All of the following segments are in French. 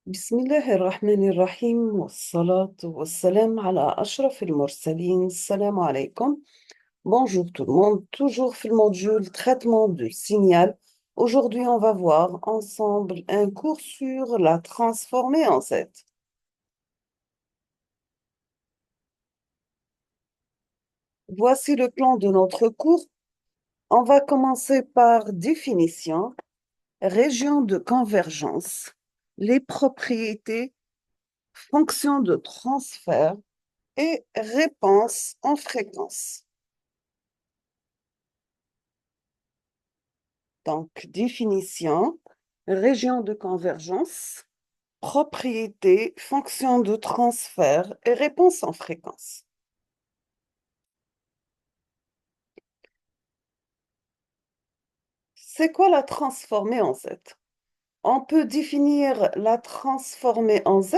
بسم الله الرحمن الرحيم والصلاة والسلام على أشرف المرسلين. السلام عليكم. Bonjour tout le monde, toujours في module traitement du signal. Aujourd'hui, on va voir ensemble un cours sur la transformée en Z. Voici le plan de notre cours. On va commencer par définition, région de convergence, les propriétés, fonctions de transfert et réponse en fréquence. Donc, définition, région de convergence, propriété, fonction de transfert et réponse en fréquence. C'est quoi la transformée en Z? On peut définir la transformée en Z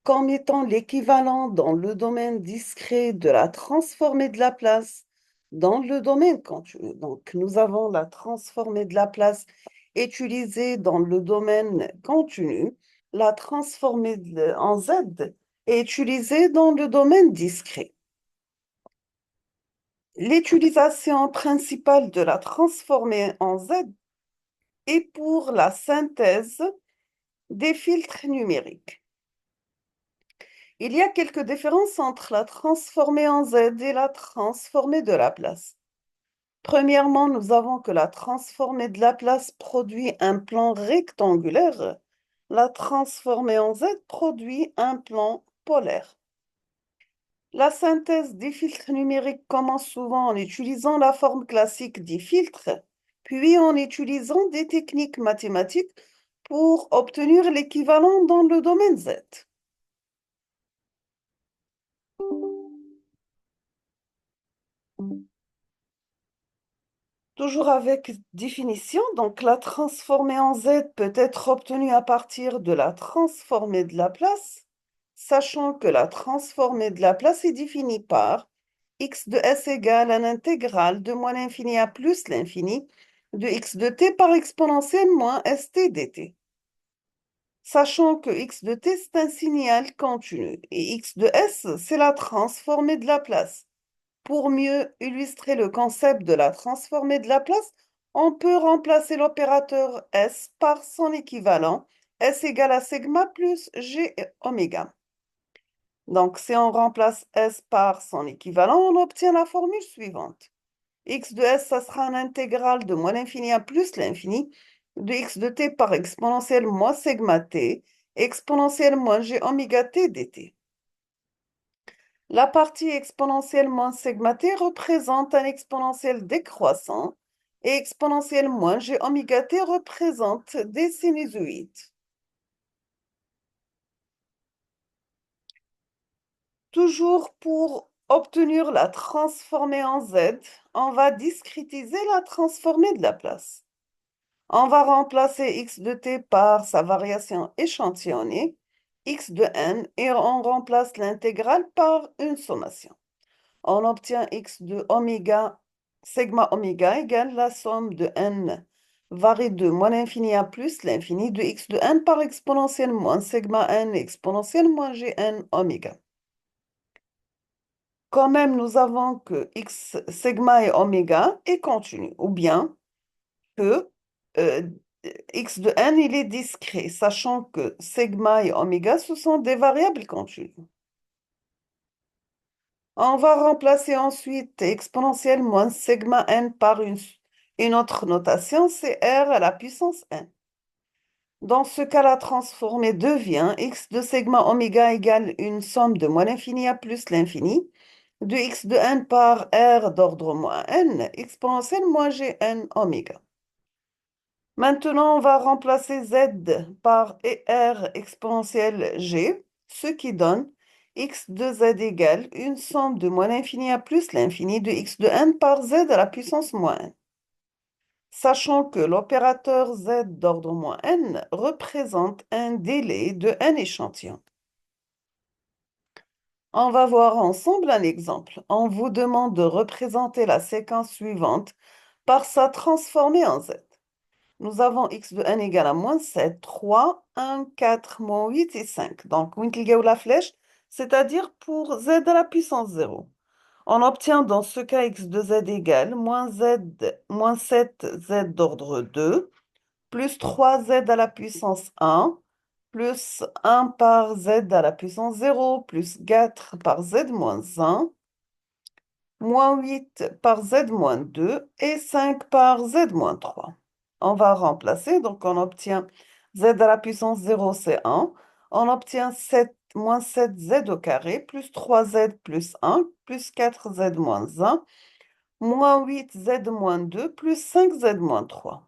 comme étant l'équivalent dans le domaine discret de la transformée de Laplace dans le domaine continu. Donc, nous avons la transformée de Laplace utilisée dans le domaine continu. La transformée en Z est utilisée dans le domaine discret. L'utilisation principale de la transformée en Z est pour la synthèse des filtres numériques. Il y a quelques différences entre la transformée en Z et la transformée de Laplace. Premièrement, nous avons que la transformée de Laplace produit un plan rectangulaire. La transformée en Z produit un plan polaire. La synthèse des filtres numériques commence souvent en utilisant la forme classique des filtres, puis en utilisant des techniques mathématiques pour obtenir l'équivalent dans le domaine Z. Toujours avec définition, donc la transformée en Z peut être obtenue à partir de la transformée de Laplace, sachant que la transformée de Laplace est définie par x de s égale à l'intégrale de moins l'infini à plus l'infini de x de t par exponentielle moins st dt. Sachant que x de t, c'est un signal continu et x de s, c'est la transformée de Laplace. Pour mieux illustrer le concept de la transformée de Laplace, on peut remplacer l'opérateur S par son équivalent, S égale à sigma plus G oméga. Donc, si on remplace S par son équivalent, on obtient la formule suivante. X de S, ça sera une intégrale de moins l'infini à plus l'infini de x de t par exponentielle moins sigma t, exponentielle moins G oméga t dt. La partie exponentielle moins sigma t représente un exponentiel décroissant et exponentielle moins g oméga t représente des sinusoïdes. Toujours pour obtenir la transformée en Z, on va discrétiser la transformée de Laplace. On va remplacer x de t par sa variation échantillonnée, x de n, et on remplace l'intégrale par une sommation. On obtient x de oméga, sigma oméga égale la somme de n variée de moins l'infini à plus l'infini de x de n par exponentielle moins sigma n exponentielle moins gn oméga. Quand même, nous avons que x, sigma et oméga est continu, ou bien que euh, x de n, il est discret, sachant que sigma et oméga, ce sont des variables continues. On va remplacer ensuite exponentielle moins sigma n par une autre notation, c'est r à la puissance n. Dans ce cas, la transformée devient x de sigma oméga égale une somme de moins l'infini à plus l'infini de x de n par r d'ordre moins n exponentielle moins gn oméga. Maintenant, on va remplacer z par r exponentielle g, ce qui donne x de z égale une somme de moins l'infini à plus l'infini de x de n par z à la puissance moins n. Sachant que l'opérateur z d'ordre moins n représente un délai de n échantillons. On va voir ensemble un exemple. On vous demande de représenter la séquence suivante par sa transformée en z. nous avons x de n égale à moins 7, 3, 1, 4, moins 8 et 5. Donc, وين تلقاو la flèche, c'est-à-dire pour z à la puissance 0. On obtient dans ce cas x de z égale moins 7z d'ordre 2, plus 3z à la puissance 1, plus 1 par z à la puissance 0, plus 4 par z moins 1, moins 8 par z moins 2 et 5 par z moins 3. On va remplacer, donc on obtient z à la puissance 0, c'est 1. On obtient 7, moins 7z au carré, plus 3z plus 1, plus 4z moins 1, moins 8z moins 2, plus 5z moins 3.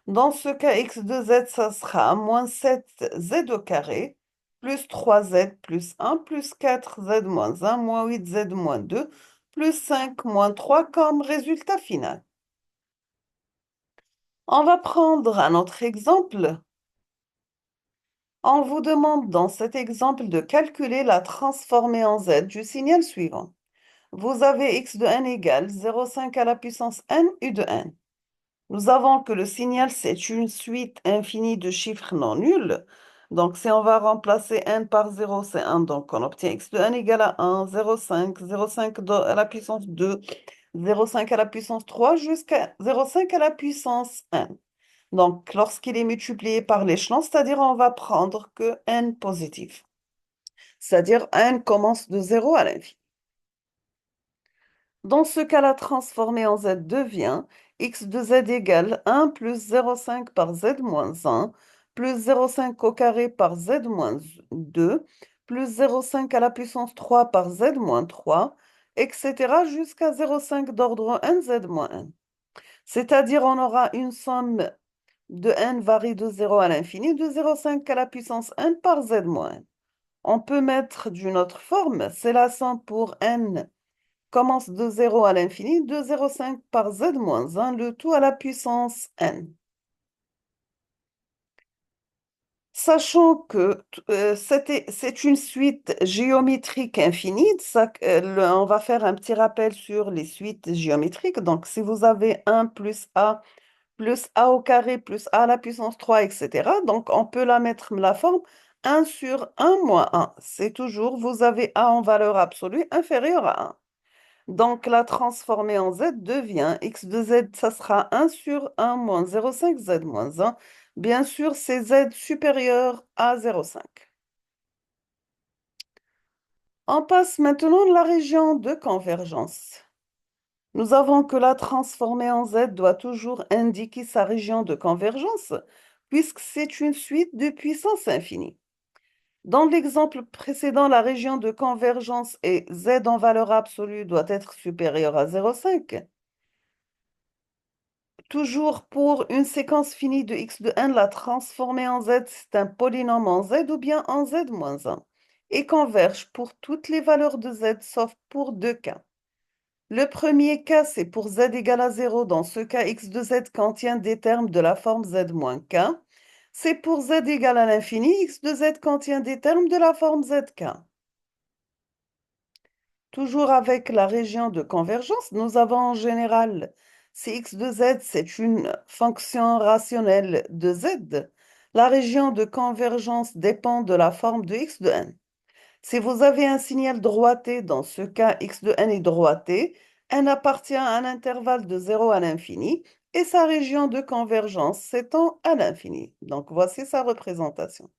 Dans ce cas, x de z, ça sera moins 7z au carré, plus 3z plus 1, plus 4z moins 1, moins 8z moins 2, plus 5 moins 3 comme résultat final. On va prendre un autre exemple. On vous demande dans cet exemple de calculer la transformée en z du signal suivant. Vous avez x de n égale 0,5 à la puissance n u de n. Nous avons que le signal, c'est une suite infinie de chiffres non nuls. Donc, si on va remplacer n par 0, c'est 1. Donc, on obtient x de n égale à 1, 0,5, 0,5 à la puissance 2, 0,5 à la puissance 3, jusqu'à 0,5 à la puissance n. Donc, lorsqu'il est multiplié par l'échelon, c'est-à-dire on va prendre que n positif. C'est-à-dire n commence de 0 à l'infini. Dans ce cas, la transformée en z devient x de z égale 1 plus 0,5 par z moins 1, plus 0,5 au carré par z moins 2, plus 0,5 à la puissance 3 par z moins 3, etc. jusqu'à 0,5 d'ordre n z moins n. C'est-à-dire on aura une somme de n varie de 0 à l'infini de 0,5 à la puissance n par z moins n. On peut mettre d'une autre forme, c'est la somme pour n commence de 0 à l'infini, de 0,5 par z moins 1, le tout à la puissance n. Sachant que c'est une suite géométrique infinie, on va faire un petit rappel sur les suites géométriques. Donc, si vous avez 1 plus a au carré plus a à la puissance 3, etc., donc on peut la mettre la forme 1 sur 1 moins 1. C'est toujours, vous avez a en valeur absolue inférieure à 1. Donc, la transformée en z devient x de z, ça sera 1 sur 1 moins 0,5 z moins 1. Bien sûr, c'est z supérieur à 0,5. On passe maintenant à la région de convergence. Nous avons que la transformée en z doit toujours indiquer sa région de convergence, puisque c'est une suite de puissance infinie. Dans l'exemple précédent, la région de convergence est z en valeur absolue doit être supérieure à 0,5. Toujours pour une séquence finie de x de n, la transformée en z, c'est un polynôme en z ou bien en z moins 1 et converge pour toutes les valeurs de z sauf pour deux cas. Le premier cas, c'est pour z égale à 0. Dans ce cas, x de z contient des termes de la forme z moins k. C'est pour z égale à l'infini, x de z contient des termes de la forme zk. Toujours avec la région de convergence, nous avons en général, si x de z, c'est une fonction rationnelle de z, la région de convergence dépend de la forme de x de n. Si vous avez un signal droité, dans ce cas, x de n est droité, n appartient à un intervalle de 0 à l'infini et sa région de convergence s'étend à l'infini. Donc, voici sa représentation.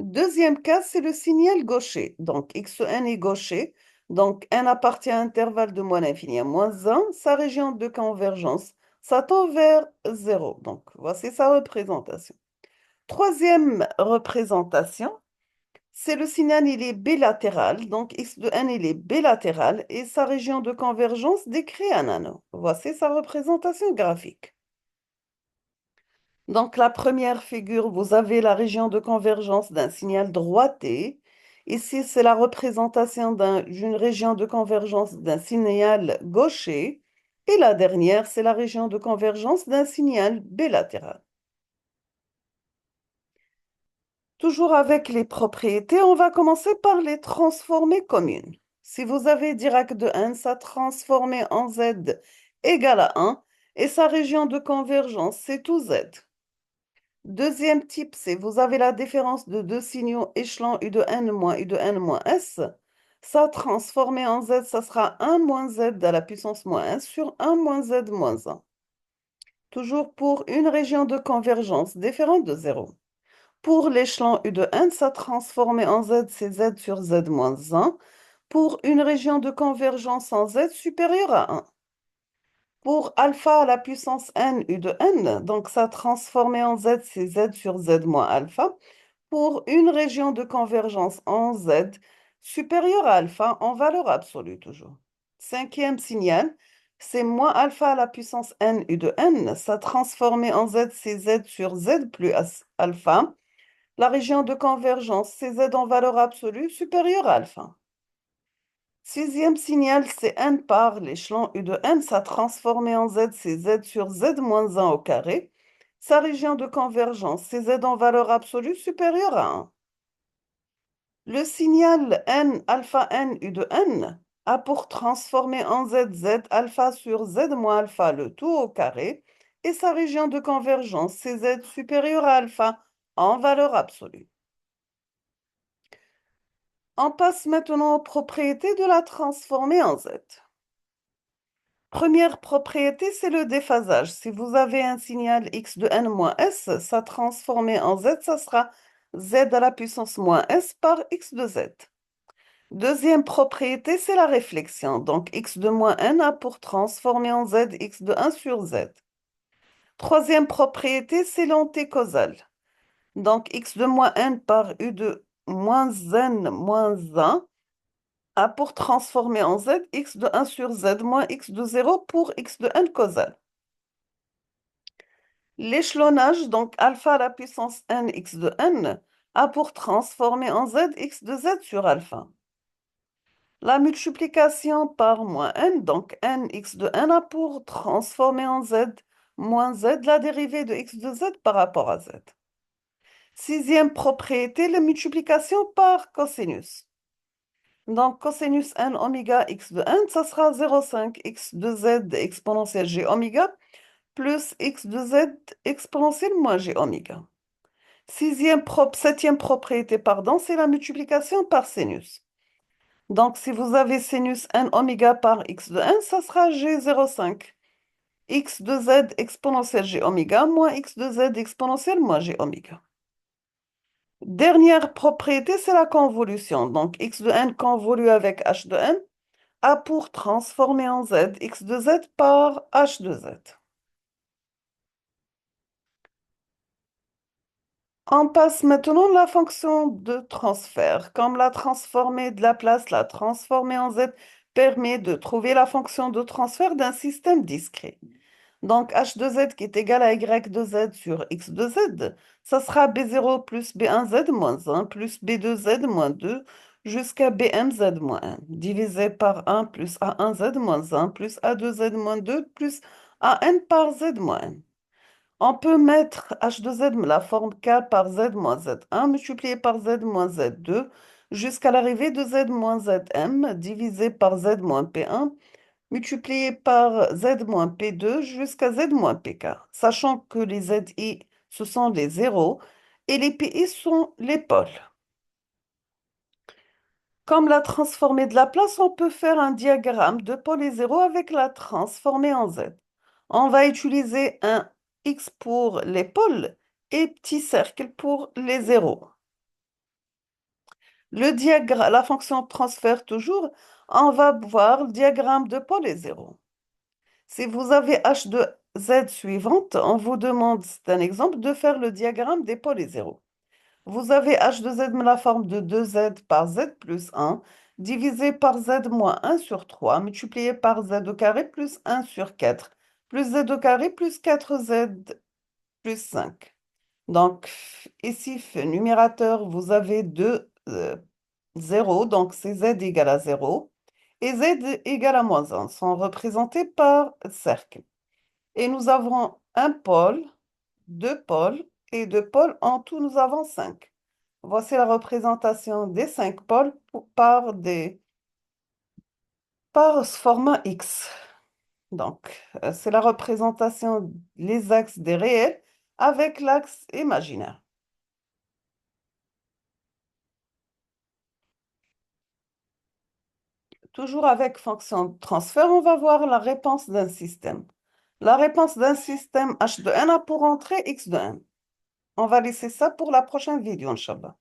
Deuxième cas, c'est le signal gaucher. Donc, x de n est gaucher. Donc, n appartient à un intervalle de moins l'infini à moins 1. Sa région de convergence s'attend vers 0. Donc, voici sa représentation. Troisième représentation, c'est le signal, il est bilatéral. Donc, x de n, il est bilatéral et sa région de convergence décrit un anneau. Voici sa représentation graphique. Donc, la première figure, vous avez la région de convergence d'un signal droité. Ici, c'est la représentation d'une région de convergence d'un signal gaucher. Et la dernière, c'est la région de convergence d'un signal bilatéral. Toujours avec les propriétés, on va commencer par les transformées communes. Si vous avez Dirac de n, sa transformée en z égale à 1 et sa région de convergence, c'est tout Z. Deuxième type, c'est vous avez la différence de deux signaux échelon U de n moins U de n moins S. Ça, transformé en Z, ça sera 1 moins Z à la puissance moins 1 sur 1 moins Z moins 1. Toujours pour une région de convergence différente de 0. Pour l'échelon U de n, ça transformé en Z, c'est Z sur Z moins 1. Pour une région de convergence en Z supérieure à 1. Pour alpha à la puissance n U de n, donc ça transformé en Z, c'est Z sur Z moins alpha. Pour une région de convergence en Z supérieure à alpha en valeur absolue toujours. Cinquième signal, c'est moins alpha à la puissance n U de n, ça transformé en Z, c'est Z sur Z plus alpha. La région de convergence, c'est Z en valeur absolue supérieure à alpha. Sixième signal, c'est n par l'échelon U de n, ça transformé en Z, c'est Z sur Z moins 1 au carré. Sa région de convergence, c'est Z en valeur absolue supérieure à 1. Le signal n alpha n U de n a pour transformer en Z, Z alpha sur Z moins alpha le tout au carré, et sa région de convergence, c'est Z supérieur à alpha en valeur absolue. On passe maintenant aux propriétés de la transformée en Z. Première propriété, c'est le déphasage. Si vous avez un signal x de n moins s, ça transformé en z, ça sera z à la puissance moins s par x de z. Deuxième propriété, c'est la réflexion. Donc x de moins n a pour transformer en z x de 1 sur z. Troisième propriété, c'est l'antécausal. Donc x de moins n par u de moins n moins 1 a pour transformer en z x de 1 sur z moins x de 0 pour x de n causal. L'échelonnage, donc alpha à la puissance n x de n, a pour transformer en z x de z sur alpha. La multiplication par moins n, donc n x de n, a pour transformer en z moins z la dérivée de x de z par rapport à z. Sixième propriété, la multiplication par cosinus. Donc, cosinus n oméga x de n, ça sera 0,5 x de z exponentielle g oméga plus x de z exponentielle moins g oméga. Septième propriété, pardon, c'est la multiplication par sinus. Donc, si vous avez sinus n oméga par x de n, ça sera g0,5 x de z exponentielle g oméga moins x de z exponentielle moins g oméga. Dernière propriété, c'est la convolution. Donc, x de n convolu avec h de n a pour transformer en z x de z par h de z. On passe maintenant à la fonction de transfert. Comme la transformée de Laplace, la transformée en z permet de trouver la fonction de transfert d'un système discret. Donc h de z qui est égal à y de z sur x de z, ça sera b0 plus b1z moins 1 plus b2z moins 2 jusqu'à bmz moins 1, divisé par 1 plus a1z moins 1 plus a2z moins 2 plus an par z moins 1. On peut mettre h de z, la forme k par z moins z1 multiplié par z moins z2 jusqu'à l'arrivée de z moins zm divisé par z moins p1 multiplié par z moins p2 jusqu'à z moins pk, sachant que les zi, ce sont les zéros et les pi sont les pôles. Comme la transformée de Laplace, on peut faire un diagramme de pôle et zéro avec la transformée en z. On va utiliser un X pour les pôles et petit cercle pour les zéros. La fonction de transfert toujours, on va voir le diagramme de pôle et zéro. Si vous avez h de z suivante, on vous demande, c'est un exemple, de faire le diagramme des pôles et zéros. Vous avez h de z la forme de 2z par z plus 1, divisé par z moins 1 sur 3, multiplié par z au carré plus 1 sur 4, plus z au carré plus 4z plus 5. Donc, ici, numérateur, vous avez deux 0, donc c'est z égale à 0, et z égale à moins 1, sont représentés par cercle. Et nous avons un pôle, deux pôles, et deux pôles, en tout, nous avons 5. Voici la représentation des 5 pôles par ce format X. Donc, c'est la représentation, les axes des réels avec l'axe imaginaire. Toujours avec fonction de transfert, on va voir la réponse d'un système. La réponse d'un système h de n a pour entrée x de n. On va laisser ça pour la prochaine vidéo, Inch'Allah.